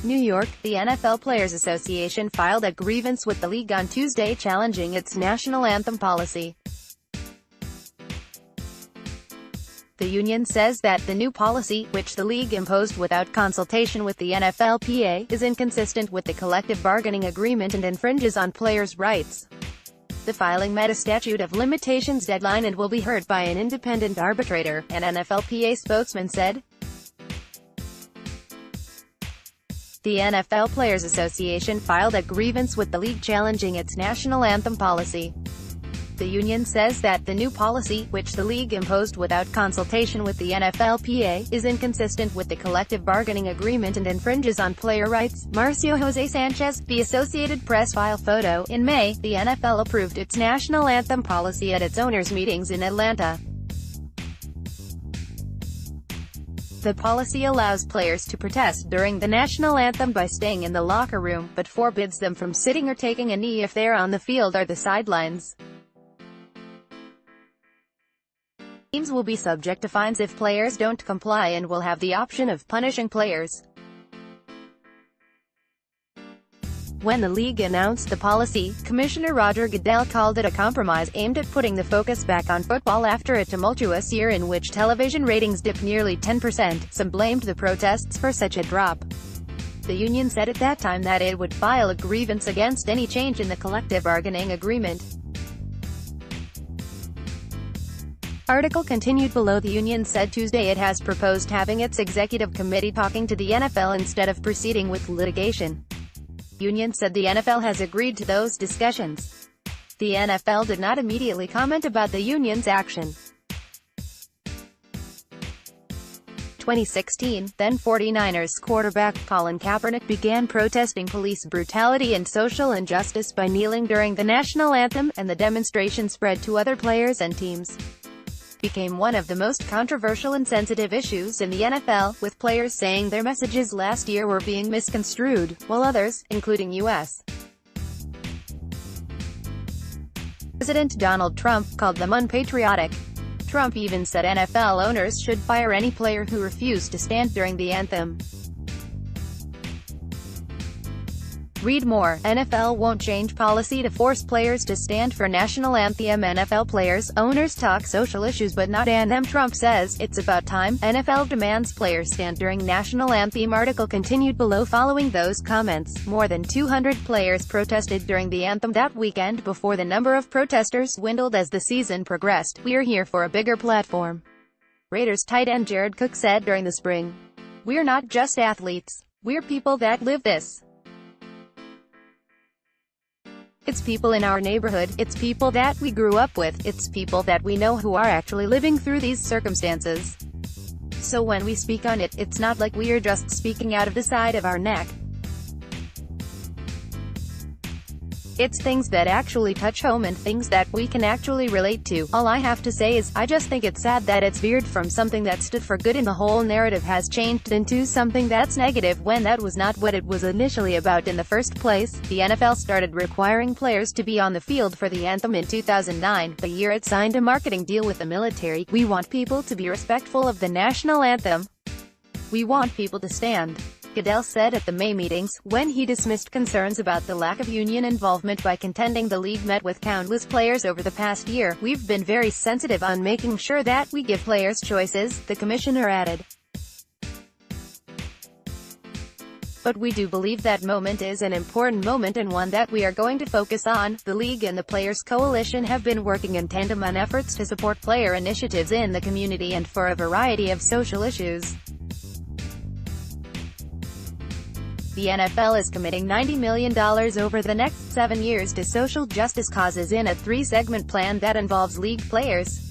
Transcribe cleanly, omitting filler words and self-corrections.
New York, the NFL Players Association filed a grievance with the league on Tuesday challenging its national anthem policy. The union says that the new policy, which the league imposed without consultation with the NFLPA, is inconsistent with the collective bargaining agreement and infringes on players' rights. The filing met a statute of limitations deadline and will be heard by an independent arbitrator, an NFLPA spokesman said. The NFL Players Association filed a grievance with the league challenging its national anthem policy. The union says that the new policy, which the league imposed without consultation with the NFLPA, is inconsistent with the collective bargaining agreement and infringes on player rights. Marcio Jose Sanchez, the Associated Press file photo. In May, the NFL approved its national anthem policy at its owners' meetings in Atlanta. The policy allows players to protest during the national anthem by staying in the locker room, but forbids them from sitting or taking a knee if they're on the field or the sidelines. Teams will be subject to fines if players don't comply and will have the option of punishing players. When the league announced the policy, Commissioner Roger Goodell called it a compromise aimed at putting the focus back on football after a tumultuous year in which television ratings dipped nearly 10%. Some blamed the protests for such a drop. The union said at that time that it would file a grievance against any change in the collective bargaining agreement. Article continued below. The union said Tuesday it has proposed having its executive committee talking to the NFL instead of proceeding with litigation. Union said the NFL has agreed to those discussions. The NFL did not immediately comment about the union's action. 2016, then 49ers quarterback Colin Kaepernick began protesting police brutality and social injustice by kneeling during the national anthem, and the demonstration spread to other players and teams. Became one of the most controversial and sensitive issues in the NFL, with players saying their messages last year were being misconstrued, while others, including U.S. President Donald Trump, called them unpatriotic. Trump even said NFL owners should fire any player who refused to stand during the anthem. Read more. NFL won't change policy to force players to stand for national anthem. NFL players, owners talk social issues but not anthem. Trump says, it's about time. NFL demands players stand during national anthem. Article continued below. Following those comments, more than 200 players protested during the anthem that weekend before the number of protesters dwindled as the season progressed. We're here for a bigger platform, Raiders tight end Jared Cook said during the spring. We're not just athletes. We're people that live this. It's people in our neighborhood, it's people that we grew up with, it's people that we know who are actually living through these circumstances. So when we speak on it, it's not like we are just speaking out of the side of our neck. It's things that actually touch home and things that we can actually relate to. All I have to say is, I just think it's sad that it's veered from something that stood for good and the whole narrative has changed into something that's negative when that was not what it was initially about in the first place. The NFL started requiring players to be on the field for the anthem in 2009, the year it signed a marketing deal with the military. We want people to be respectful of the national anthem. We want people to stand. Goodell said at the May meetings, when he dismissed concerns about the lack of union involvement by contending the league met with countless players over the past year. We've been very sensitive on making sure that we give players choices, the commissioner added. But we do believe that moment is an important moment and one that we are going to focus on. The league and the Players Coalition have been working in tandem on efforts to support player initiatives in the community and for a variety of social issues. The NFL is committing $90 million over the next 7 years to social justice causes in a 3-segment plan that involves league players,